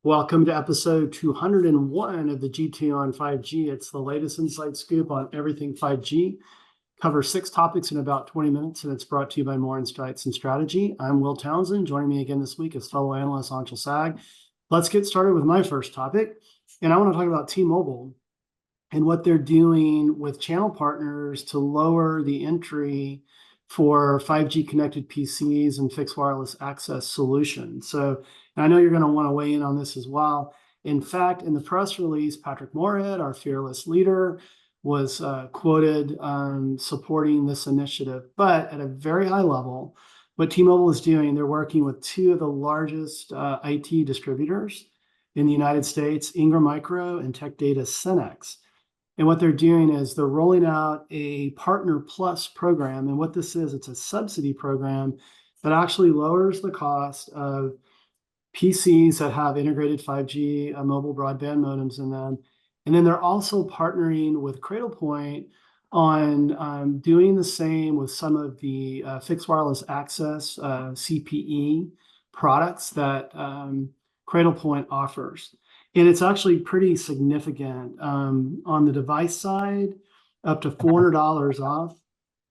Welcome to episode 201 of the G2 on 5G. It's the latest inside scoop on everything 5G. Covers 6 topics in about 20 minutes, and it's brought to you by More Insights and Strategy. I'm Will Townsend. Joining me again this week is fellow analyst Anshul Sag. Let's get started with my first topic, and I want to talk about T-Mobile and what they're doing with channel partners to lower the entry for 5G connected PCs and fixed wireless access solutions. So I know you're going to want to weigh in on this as well. In fact, in the press release, Patrick Moorhead, our fearless leader, was quoted supporting this initiative. But at a very high level, what T-Mobile is doing, they're working with 2 of the largest IT distributors in the United States, Ingram Micro and Tech Data Cenex. And what they're doing is they're rolling out a Partner Plus program. And what this is, it's a subsidy program that actually lowers the cost of PCs that have integrated 5G mobile broadband modems in them. And then they're also partnering with Cradlepoint on doing the same with some of the fixed wireless access CPE products that Cradlepoint offers. And it's actually pretty significant on the device side, up to $400 off.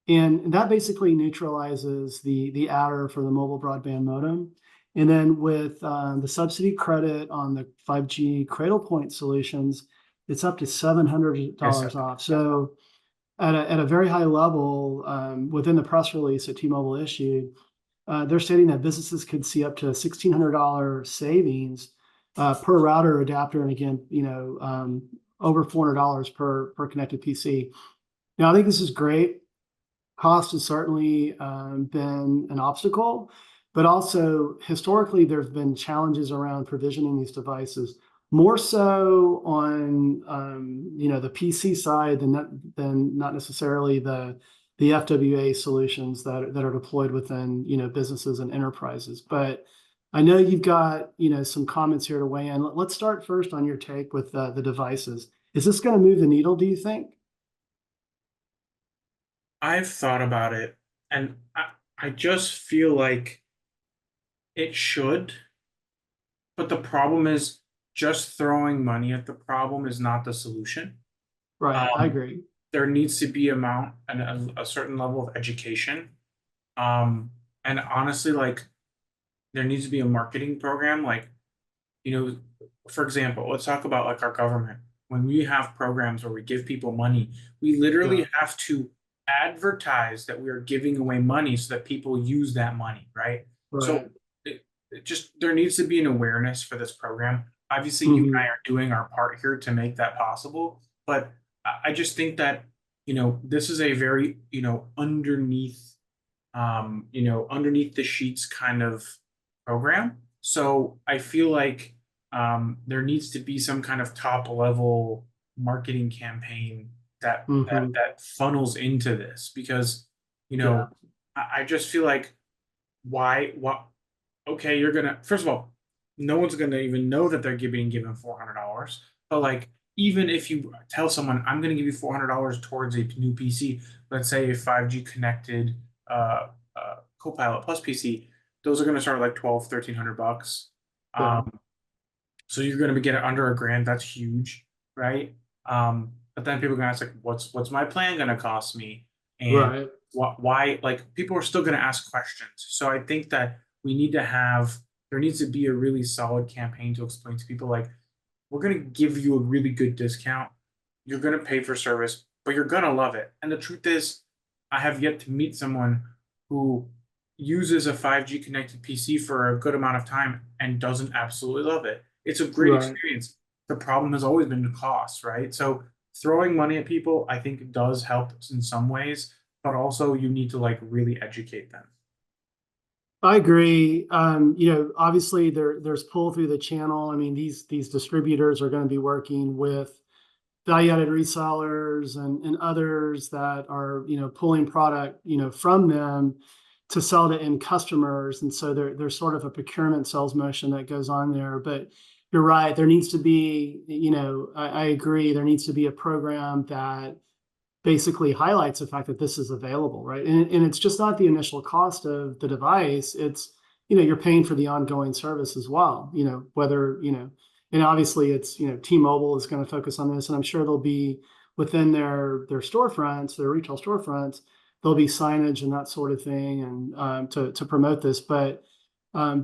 And that basically neutralizes the adder for the mobile broadband modem. And then with the subsidy credit on the 5G Cradlepoint solutions, it's up to $700 off. So at a very high level, within the press release that T-Mobile issued, they're stating that businesses could see up to $1,600 savings per router adapter, and again, over $400 per connected PC. Now, I think this is great. Cost has certainly been an obstacle, but also historically there's been challenges around provisioning these devices, more so on the PC side than not necessarily the FWA solutions that are deployed within businesses and enterprises. But I know you've got some comments here to weigh in. Let's start first on your take with the devices. Is this going to move the needle, do you think? I've thought about it, and I just feel like it should, but the problem is just throwing money at the problem is not the solution. Right, I Um, agree. there needs to be a certain level of education, and honestly, like there needs to be a marketing program. Like, you know, for example, let's talk about like our government. When we have programs where we give people money, we Yeah, literally have to advertise that we are giving away money so that people use that money, right? So right. it just there needs to be an awareness for this program. Obviously, you and I Hmm. are doing our part here to make that possible, but I just think that this is a very underneath the sheets kind of program. So I feel like there needs to be some kind of top level marketing campaign Hmm. that funnels into this because you Yeah, know I just feel like why what okay, you're gonna first of all, no one's gonna even know that they're being given $400. But like, even if you tell someone, I'm gonna give you $400 towards a new PC, let's say a 5G connected Copilot Plus PC, those are gonna start at like 12, $1,300. yeah, Um, so you're gonna get it under a grand. That's huge, right? But then people are gonna ask like, what's my plan gonna cost me? And right. why like people are still gonna ask questions. So I think that there needs to be a really solid campaign to explain to people like we're going to give you a really good discount. You're going to pay for service, but you're going to love it. And the truth is, I have yet to meet someone who uses a 5G connected PC for a good amount of time and doesn't absolutely love it. It's a great Right. experience. The problem has always been the cost, right? So throwing money at people, I think does help in some ways, but also you need to like really educate them. I agree. Obviously there's pull through the channel. I mean, these distributors are going to be working with value-added resellers and others that are, pulling product, from them to sell to end customers. And so there's sort of a procurement sales motion that goes on there. But you're right, there needs to be, I agree, there needs to be a program that basically highlights the fact that this is available, right? And it's just not the initial cost of the device. It's you're paying for the ongoing service as well, whether, and obviously it's, T-Mobile is going to focus on this, and I'm sure there'll be within their storefronts, their retail storefronts, there'll be signage and that sort of thing, and to promote this. But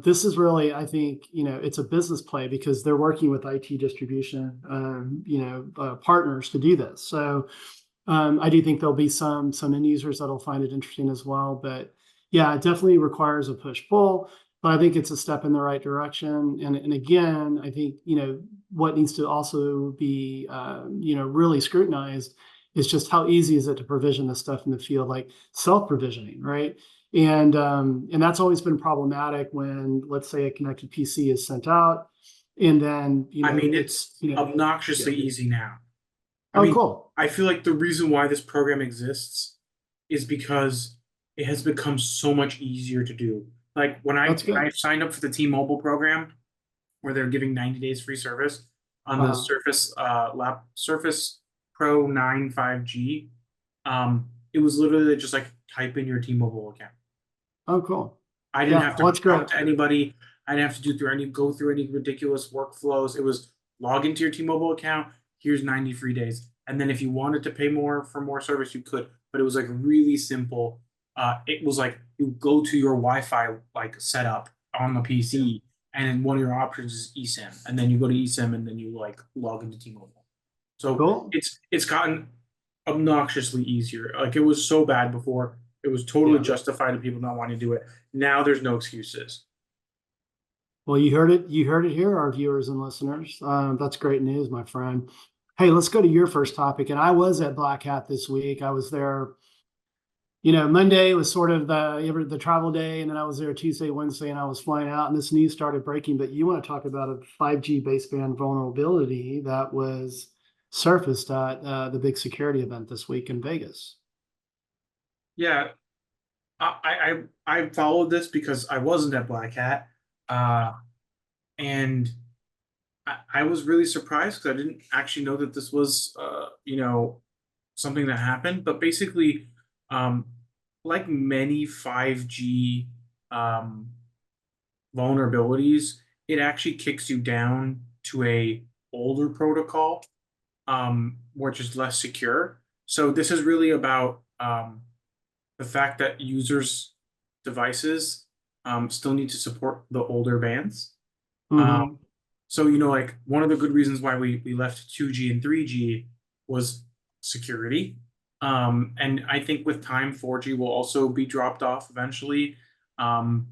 this is really, I think, it's a business play because they're working with IT distribution, partners to do this. So I do think there'll be some end users that'll find it interesting as well. But yeah, it definitely requires a push-pull. But I think it's a step in the right direction. And again, I think what needs to also be really scrutinized is just how easy is it to provision this stuff in the field, like self-provisioning, right? And that's always been problematic when, let's say, a connected PC is sent out, and then I mean, it's obnoxiously yeah. easy now. Oh, cool. I feel like the reason why this program exists is because it has become so much easier to do. Like when That's I good. signed up for the T-Mobile program, where they're giving 90 days free service on the Surface Pro 9 5G. It was literally just like type in your T-Mobile account. Oh, cool. I didn't Yeah, have well, to that's talk great. to anybody. I didn't have to go through any ridiculous workflows. It was log into your T-Mobile account. Here's 90 free days. And then if you wanted to pay more for more service, you could. But it was like really simple. It was like you go to your Wi-Fi like setup on the Yeah. PC, and then one of your options is eSIM, and then you go to eSIM, and then you like log into T-Mobile. So Cool. it's gotten obnoxiously easier. Like it was so bad before. It was totally Yeah. justified of people not wanting to do it. Now there's no excuses. Well, you heard it. You heard it here, our viewers and listeners. That's great news, my friend. Hey, let's go to your first topic. And I was at Black Hat this week. I was there. Monday was sort of the travel day, and then I was there Tuesday, Wednesday, and I was flying out, and this news started breaking. But you want to talk about a 5G baseband vulnerability that was surfaced at the big security event this week in Vegas. Yeah, I followed this because I wasn't at Black Hat, and I was really surprised because I didn't actually know that this was something that happened. But basically, um, like many 5G um, vulnerabilities, it actually kicks you down to a older protocol, which is less secure. So this is really about the fact that users' devices still need to support the older bands. Um, Mm-hmm. so, like one of the good reasons why we left 2G and 3G was security. And I think with time, 4G will also be dropped off eventually. And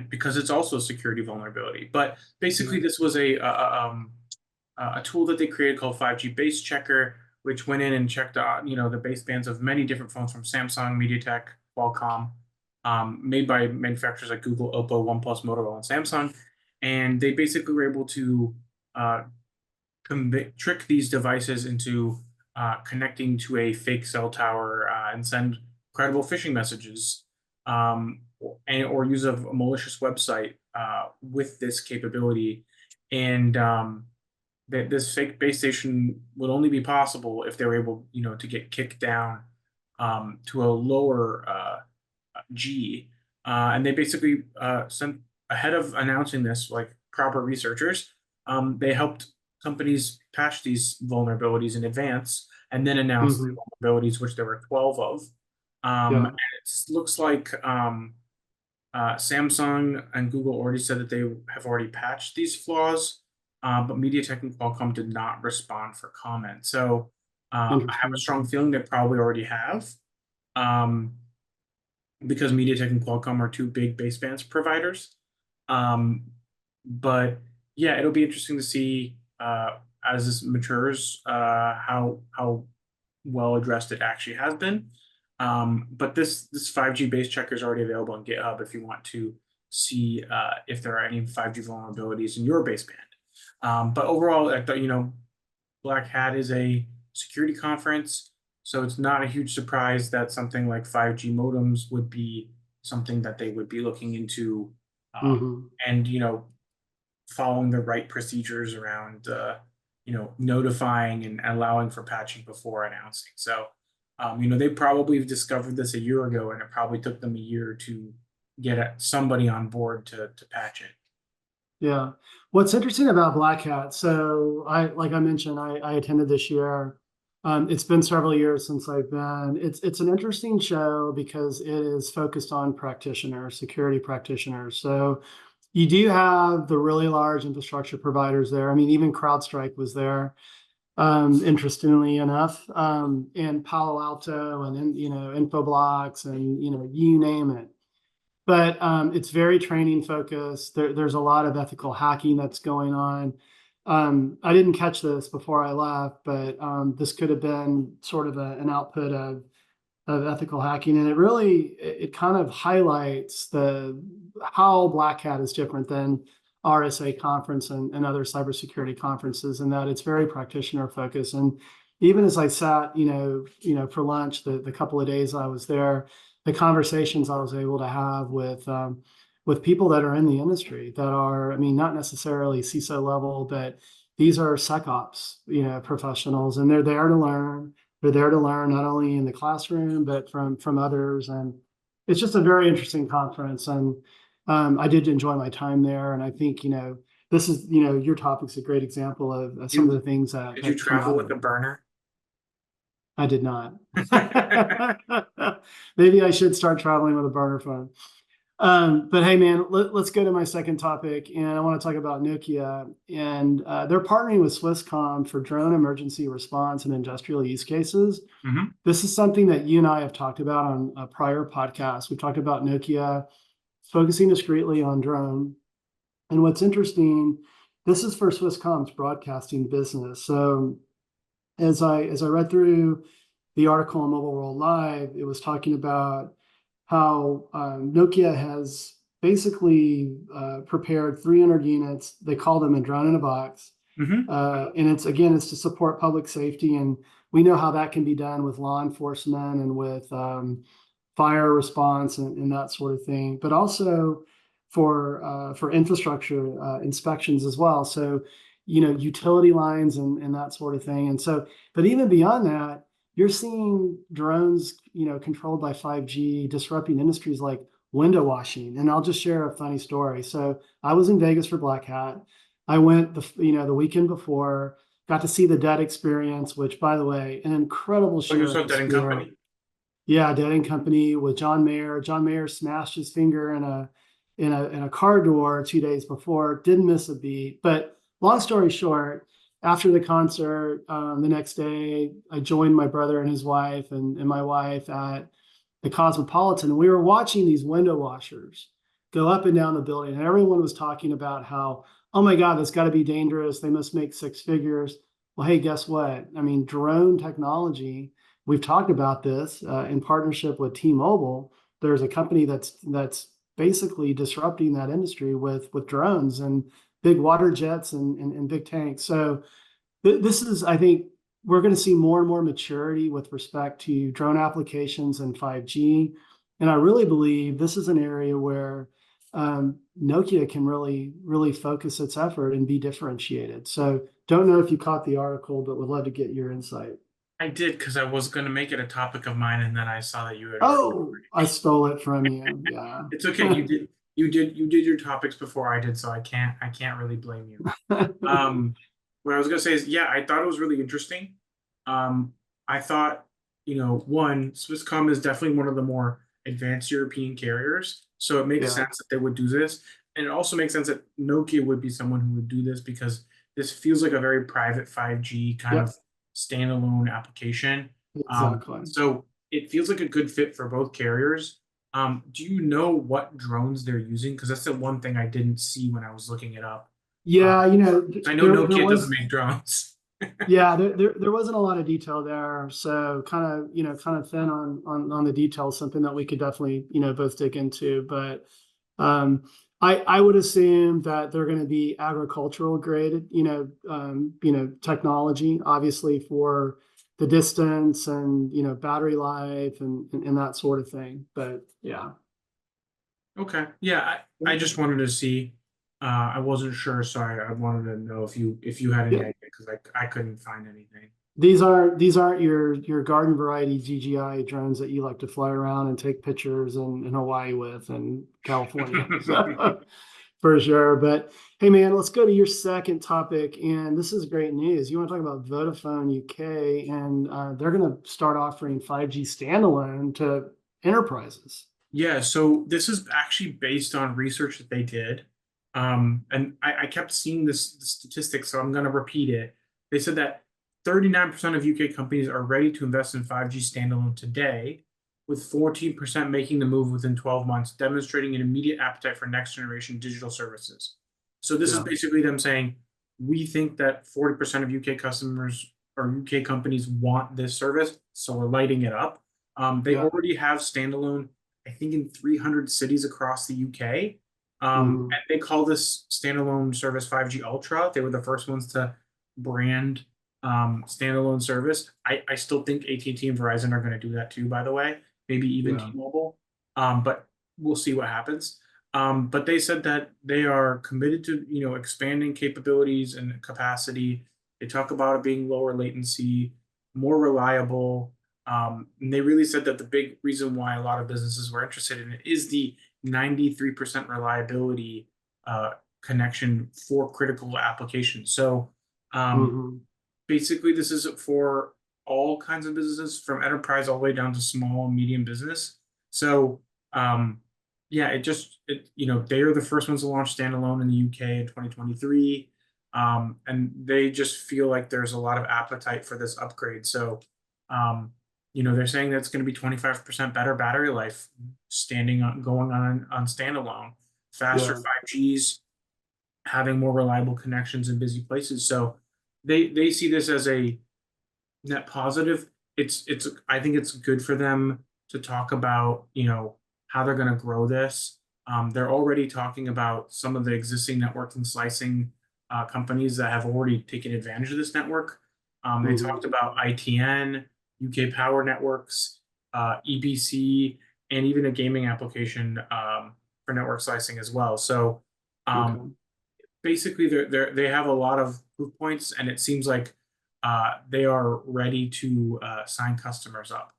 because it's also a security vulnerability. But basically, this was a tool that they created called 5G Base Checker, which went in and checked out, the basebands of many different phones from Samsung, MediaTek, Qualcomm, made by manufacturers like Google, Oppo, OnePlus, Motorola, and Samsung. And they basically were able to uh, trick these devices into connecting to a fake cell tower and send credible phishing messages, or use a malicious website with this capability. And that this fake base station would only be possible if they were able, to get kicked down to a lower G. And they basically sent ahead of announcing this, like proper researchers, they helped companies patch these vulnerabilities in advance and then announce the Mm-hmm. vulnerabilities, which there were 12 of. And Yeah. it looks like Samsung and Google already said that they have already patched these flaws, but MediaTek and Qualcomm did not respond for comment. So I have a Interesting. strong feeling they probably already have, um, because MediaTek and Qualcomm are two big basebands providers. Um, but yeah, it'll be interesting to see as this matures how well addressed it actually has been. But this 5G base checker is already available on GitHub if you want to see if there are any 5G vulnerabilities in your baseband. But overall, I thought, Black Hat is a security conference, so it's not a huge surprise that something like 5G modems would be something that they would be looking into, um, Mm-hmm. and following the right procedures around notifying and allowing for patching before announcing. So they probably discovered this a year ago, and it probably took them a year to get somebody on board to patch it. Yeah. What's interesting about Black Hat, so like I mentioned, I attended this year. It's been several years since I've been. It's an interesting show because it is focused on practitioners, security practitioners. So you do have the really large infrastructure providers there. I mean, even CrowdStrike was there, interestingly enough, and Palo Alto and, Infoblox and, you name it. But it's very training focused. There's a lot of ethical hacking that's going on. I didn't catch this before I left, but this could have been sort of an output of ethical hacking, and it kind of highlights how Black Hat is different than RSA conference and other cybersecurity conferences, and that it's very practitioner focused. And even as I sat, for lunch, the couple of days I was there, the conversations I was able to have with people that are in the industry that are, I mean, not necessarily CISO level, but these are SecOps, professionals, and they're there to learn. They're there to learn not only in the classroom, but from others. And it's just a very interesting conference. And I did enjoy my time there. And I think, this is, your topic's a great example of some of the things that Did you come travel out with of a it. burner? I did not. Maybe I should start traveling with a burner phone. But hey, man, let's go to my second topic, and I want to talk about Nokia. And they're partnering with Swisscom for drone emergency response and industrial use cases. Mm-hmm. This is something that you and I have talked about on a prior podcast. We've talked about Nokia focusing discreetly on drone. And what's interesting, this is for Swisscom's broadcasting business. So as I read through the article on Mobile World Live, it was talking about how Nokia has basically prepared 300 units. They call them a drone in a box. Mm-hmm. And it's to support public safety. And we know how that can be done with law enforcement and with fire response and that sort of thing, but also for infrastructure inspections as well. So, utility lines and that sort of thing. And so, but even beyond that, you're seeing drones, controlled by 5G disrupting industries like window washing. And I'll just share a funny story. So I was in Vegas for Black Hat. I went the weekend before, got to see the Dead Experience, which, by the way, an incredible Oh, show you at saw the Dead and Sphere. Company? Yeah, Dead and Company with John Mayer. John Mayer smashed his finger in a car door 2 days before. Didn't miss a beat. But long story short, after the concert, the next day, I joined my brother and his wife and my wife at the Cosmopolitan, and we were watching these window washers go up and down the building, and everyone was talking about how, oh my God, that's got to be dangerous. They must make six figures. Well, hey, guess what? I mean, drone technology. We've talked about this in partnership with T-Mobile. There's a company that's basically disrupting that industry with drones and big water jets and big tanks. So this is, I think, we're going to see more and more maturity with respect to drone applications and 5G. And I really believe this is an area where Nokia can really focus its effort and be differentiated. So don't know if you caught the article, but would love to get your insight. I did, because I was going to make it a topic of mine, and then I saw that you had already. Oh, I stole it from you. Yeah. It's okay. You did your topics before I did, so I can't really blame you. What I was gonna say is, yeah, I thought it was really interesting. I thought, one, Swisscom is definitely one of the more advanced European carriers, so it makes Yeah. sense that they would do this, and it also makes sense that Nokia would be someone who would do this because this feels like a very private 5G kind Yep. of standalone application. Exactly. So it feels like a good fit for both carriers. Do you know what drones they're using? Because that's the one thing I didn't see when I was looking it up. Yeah, I know there Nokia doesn't was. make drones. Yeah, there wasn't a lot of detail there, so kind of thin on the details. Something that we could definitely both dig into, but I would assume that they're going to be agricultural grade technology, obviously for the distance and battery life and that sort of thing. But yeah. Okay. Yeah, I just wanted to see. I wasn't sure, so I wanted to know if you had any Yeah. idea, because I couldn't find anything. These aren't your garden variety GGI drones that you like to fly around and take pictures in Hawaii with and California. So, for sure. But hey, man, let's go to your second topic. And this is great news. You want to talk about Vodafone UK, and they're going to start offering 5G standalone to enterprises. Yeah, so this is actually based on research that they did. And I kept seeing this statistic, so I'm going to repeat it. They said that 39% of UK companies are ready to invest in 5G standalone today, with 14% making the move within 12 months, demonstrating an immediate appetite for next generation digital services. So this is Yeah. basically them saying, we think that 40% of UK customers or UK companies want this service, so we're lighting it up. They Yeah. already have standalone, I think, in 300 cities across the UK. Hmm. And they call this standalone service 5G Ultra. They were the first ones to brand standalone service. I still think AT&T and Verizon are going to do that too, by the way, maybe even Yeah. T-Mobile. But we'll see what happens. But they said that they are committed to, expanding capabilities and capacity. They talk about it being lower latency, more reliable. And they really said that the big reason why a lot of businesses were interested in it is the 93% reliability uh, connection for critical applications. So um, Hmm. basically, this is for all kinds of businesses, from enterprise all the way down to small and medium business. So um, yeah, they are the first ones to launch standalone in the UK in 2023. And they just feel like there's a lot of appetite for this upgrade. So um, they're saying that it's going to be 25% better battery life going on standalone, faster Yeah. 5Gs, having more reliable connections in busy places. So they see this as a net positive. It's I think it's good for them to talk about, how they're going to grow this. They're already talking about some of the existing networking slicing companies that have already taken advantage of this network. They Hmm. talked about ITN, UK Power Networks, EBC, and even a gaming application for network slicing as well. So um, Okay. basically, they have a lot of proof points, and it seems like they are ready to sign customers up.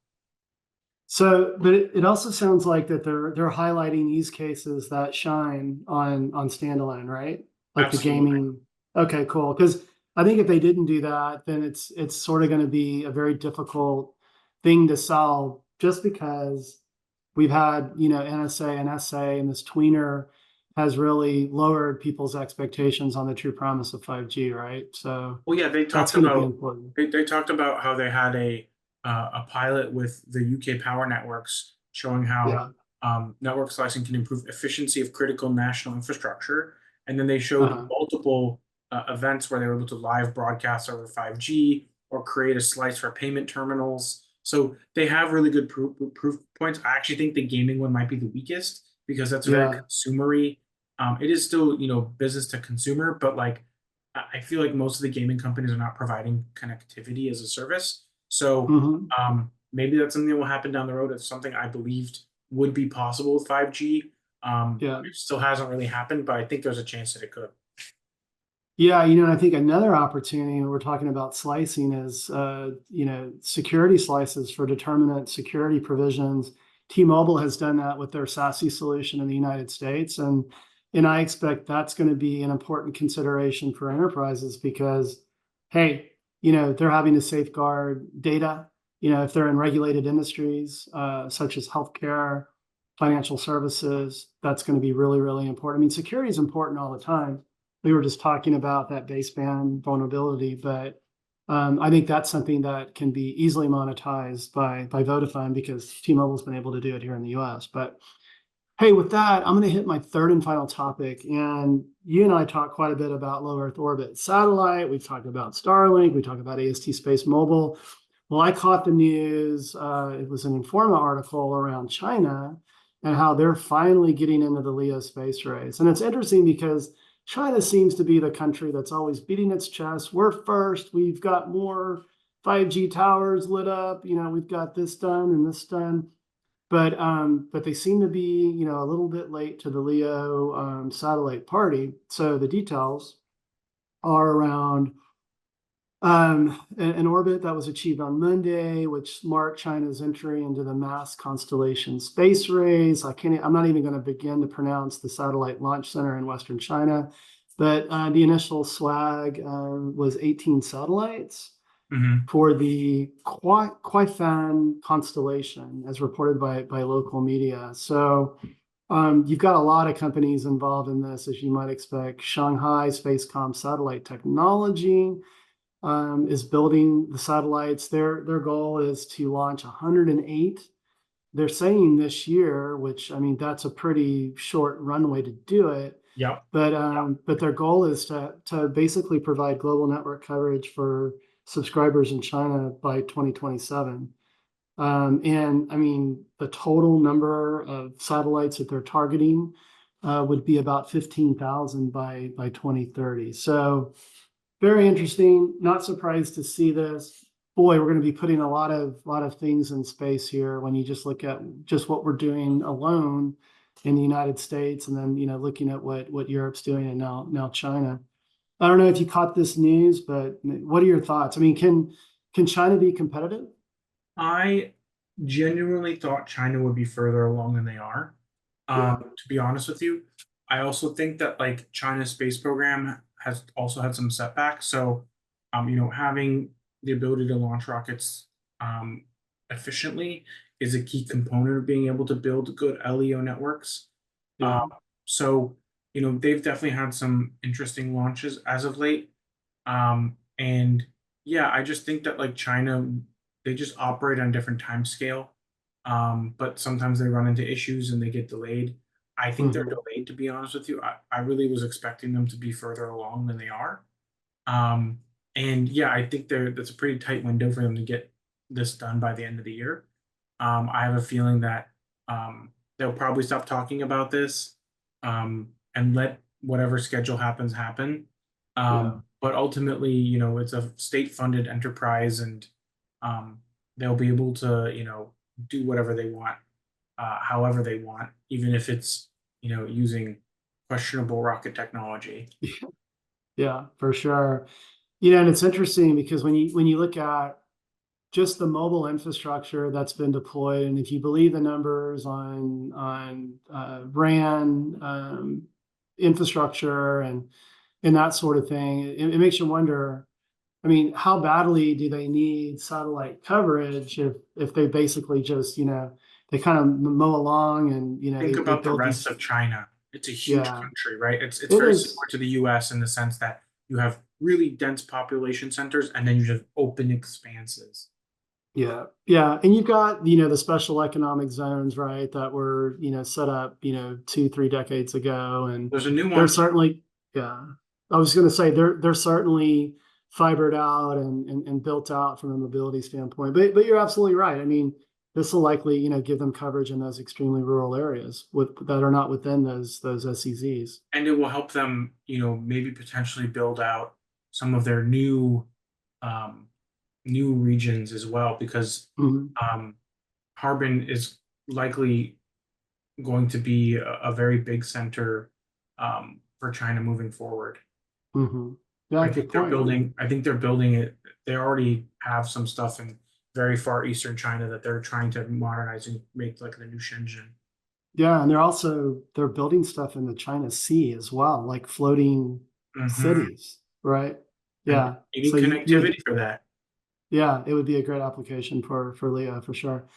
So, but it also sounds like that they're highlighting use cases that shine on standalone, right? Like the Absolutely. gaming. Okay, cool. Because I think if they didn't do that, then it's sort of going to be a very difficult thing to solve, just because we've had, NSA and SA, and this tweener has really lowered people's expectations on the true promise of 5G, right? So Well, yeah, that's going to be important. they talked about how they had a pilot with the UK power networks showing how Yeah. network slicing can improve efficiency of critical national infrastructure, and then they showed Uh-huh. multiple events where they were able to live broadcast over 5G or create a slice for payment terminals. So they have really good proof points. I actually think the gaming one might be the weakest because that's very Yeah. consumery. It is still, business to consumer, but like I feel like most of the gaming companies are not providing connectivity as a service. So Hmm. maybe that's something that will happen down the road. It's something I believed would be possible with 5G. Yeah. It still hasn't really happened, but I think there's a chance that it could. Yeah, I think another opportunity when we're talking about slicing is, security slices for determinant security provisions. T-Mobile has done that with their SASE solution in the United States, and I expect that's going to be an important consideration for enterprises because, hey, they're having to safeguard data. If they're in regulated industries such as healthcare, financial services, that's going to be really, really important. I mean, security is important all the time. We were just talking about that baseband vulnerability, but I think that's something that can be easily monetized by Vodafone because T-Mobile's been able to do it here in the US. But hey, with that, I'm going to hit my third and final topic. And you and I talked quite a bit about low Earth orbit satellite. We've talked about Starlink. We talked about AST Space Mobile. Well, I caught the news. It was an Informa article around China and how they're finally getting into the LEO space race. And it's interesting because China seems to be the country that's always beating its chest. We're first. We've got more 5G towers lit up. We've got this done and this done. But they seem to be, a little bit late to the LEO satellite party. So the details are around An orbit that was achieved on Monday, which marked China's entry into the mass constellation space race. I'm not even going to begin to pronounce the satellite launch center in Western China, but the initial swag was 18 satellites Hmm. for the Kuifan constellation, as reported by local media. So you've got a lot of companies involved in this, as you might expect. Shanghai Spacecom Satellite Technology is building the satellites. Their goal is to launch 108. They're saying this year, which I mean that's a pretty short runway to do it. Yep. But their goal is to basically provide global network coverage for subscribers in China by 2027. And I mean the total number of satellites that they're targeting would be about 15,000 by 2030. So very interesting. Not surprised to see this. Boy, we're going to be putting a lot of things in space here when you just look at just what we're doing alone in the United States, and then looking at what Europe's doing, and now China. I don't know if you caught this news, but what are your thoughts? I mean, can China be competitive? I genuinely thought China would be further along than they are. Yeah. To be honest with you, I also think that like China's space program has also had some setbacks. So, having the ability to launch rockets um, efficiently is a key component of being able to build good LEO networks. Yeah. Um, so, they've definitely had some interesting launches as of late. And yeah, I just think that like China, they just operate on a different time scale. But sometimes they run into issues and they get delayed. I think they're Hmm. delayed, to be honest with you. I really was expecting them to be further along than they are. Um, and yeah, I think that's a pretty tight window for them to get this done by the end of the year. I have a feeling that they'll probably stop talking about this and let whatever schedule happens happen. Yeah. But ultimately, it's a state-funded enterprise, and they'll be able to, do whatever they want, however they want, even if it's, using questionable rocket technology. Yeah, for sure. And it's interesting because when you look at just the mobile infrastructure that's been deployed, and if you believe the numbers on RAN infrastructure and that sort of thing, it makes you wonder. I mean, how badly do they need satellite coverage if they basically just they kind of mow along, and Think they about the build rest these. of China. It's a huge Yeah, country, right? It's it very is. similar to the US in the sense that you have really dense population centers and then you have open expanses. Yeah, yeah, and you've got the special economic zones, right, that were set up 2-3 decades ago, and There's a new they're one. certainly, yeah. I was going to say they're certainly fibered out and built out from a mobility standpoint. But you're absolutely right. I mean, this will likely give them coverage in those extremely rural areas that are not within those SEZs. And it will help them, maybe potentially build out some of their um, new regions as well, because Hmm. um, Harbin is likely going to be a very big center for China moving forward. Hmm. Yeah, good point. I think they're building it. They already have some stuff in very far eastern China that they're trying to modernize and make like the new Shenzhen. Yeah, and they're building stuff in the China Sea as well, like floating Hmm. cities, right? And Yeah. you So need connectivity for that. yeah, it would be a great application for Leo for sure.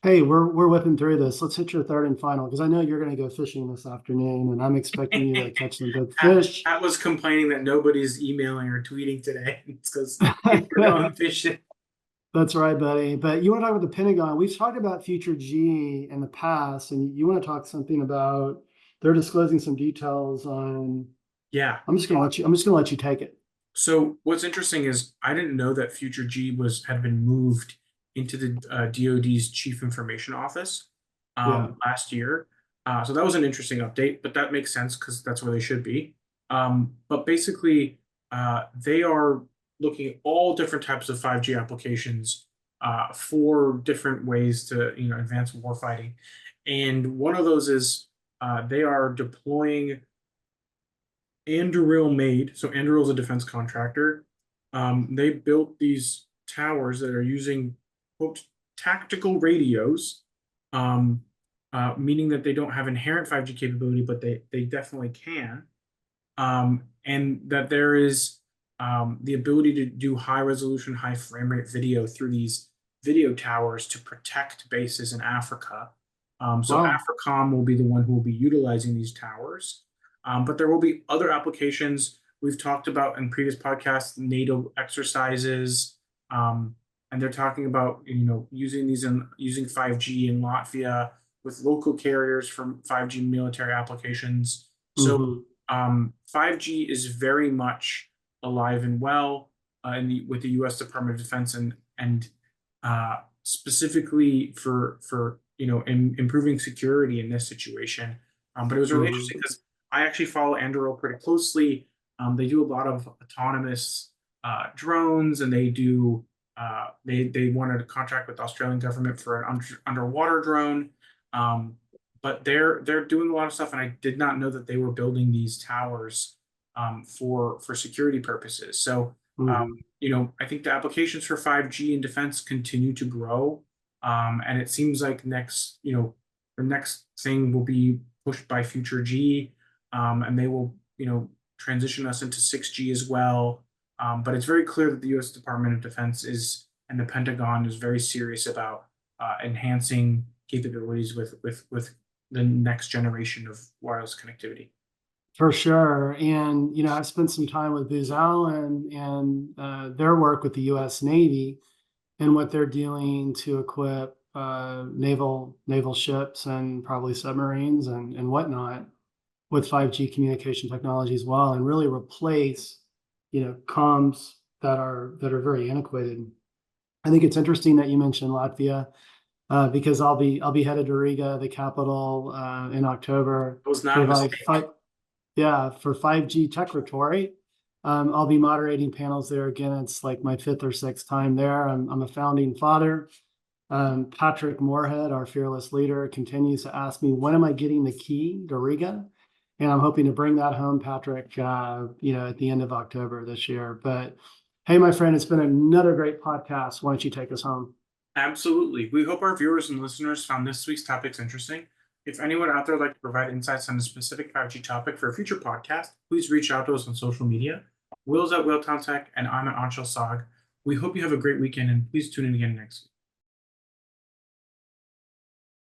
Hey, we're whipping through this. Let's hit your third and final, because I know you're going to go fishing this afternoon, and I'm expecting you to catch some big fish. Pat was complaining that nobody's emailing or tweeting today. It's because we're going fishing. That's right, buddy. But you want to talk about the Pentagon? We've talked about Future G in the past, and you want to talk something about they're disclosing some details on. Yeah. I'm just gonna let you take it. So what's interesting is I didn't know that Future G had been moved into the DoD's Chief Information Office Yeah. last year. So that was an interesting update, but that makes sense because that's where they should be. But basically, they are looking at all different types of 5G applications for different ways to advance warfighting, and one of those is they are deploying Anduril made. So Anduril is a defense contractor. They built these towers that are using quote tactical radios, um, meaning that they don't have inherent 5G capability, but they definitely can, and that there is the ability to do high resolution, high frame rate video through these video towers to protect bases in Africa. So Wow. AFRICOM will be the one who will be utilizing these towers, but there will be other applications we've talked about in previous podcasts, NATO exercises, um, and they're talking about using these in using 5G in Latvia with local carriers for 5G military applications. So Hmm. 5G is very much alive and well with the U.S. Department of Defense and specifically for improving security in this situation. But it was really Hmm. interesting because I actually follow Anduril pretty closely. They do a lot of autonomous drones, and they wanted a contract with the Australian government for an underwater drone. Um, but they're doing a lot of stuff, and I did not know that they were building these towers for security purposes. So Hmm. I think the applications for 5G in defense continue to grow, and it seems like the next thing will be pushed by FutureG, and they will transition us into 6G as well. But it's very clear that the U.S. Department of Defense and the Pentagon is very serious about enhancing capabilities with the next generation of wireless connectivity. For sure. And, I've spent some time with Booz Allen and their work with the US Navy and what they're doing to equip naval ships and probably submarines and whatnot with 5G communication technology as well, and really replace, comms that are very antiquated. I think it's interesting that you mentioned Latvia, because I'll be headed to Riga, the capital, in October It was not for a mistake. yeah, for 5G Tech Retort. I'll be moderating panels there again. It's like my fifth or sixth time there. I'm a founding father. Patrick Moorhead, our fearless leader, continues to ask me, when am I getting the key to Riga? And I'm hoping to bring that home, Patrick, at the end of October this year. But hey, my friend, it's been another great podcast. Why don't you take us home? Absolutely. We hope our viewers and listeners found this week's topics interesting. If anyone out there would like to provide insights on a specific 5G topic for a future podcast, please reach out to us on social media. Will's at Willtown Tech, and I'm at Anshul Sag. We hope you have a great weekend, and please tune in again next week.